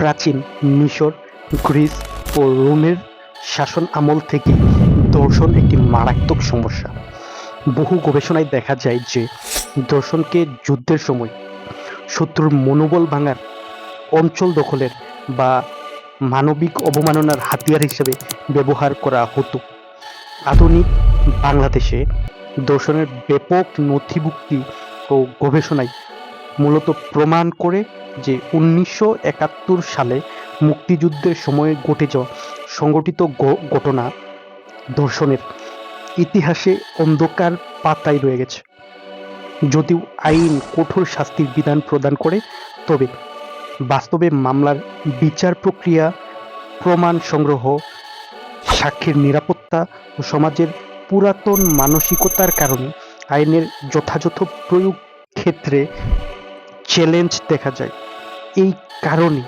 প্রাচীন মিশর, গ্রিস ও রোমের শাসন আমল থেকেই দর্শন একটি মারাত্মক সমস্যা। বহু গবেষণায় দেখা যায় যে দর্শনকে যুদ্ধের সময় শত্রুর মনোবল ভাঙার, অঞ্চল দখলের বা মানবিক অবমাননার হাতিয়ার হিসেবে ব্যবহার করা হতো। আধুনিক বাংলাদেশে দর্শনের ব্যাপক নথিভুক্তি ও গবেষণায় মূলত প্রমাণ করে যে ১৯৭১ সালে মুক্তিযুদ্ধের সময়ে ঘটে যাওয়া সংঘটিত ঘটনা দর্শনের ইতিহাসে অন্ধকার পাতায় রয়ে গেছে। যদিও আইন কঠোর শাস্তির বিধান প্রদান করে, তবে বাস্তবে মামলার বিচার প্রক্রিয়া, প্রমাণ সংগ্রহ, সাক্ষীর নিরাপত্তা ও সমাজের পুরাতন মানসিকতার কারণে আইনের যথাযথ প্রয়োগ ক্ষেত্রে চ্যালেঞ্জ দেখা যায়। এই কারণে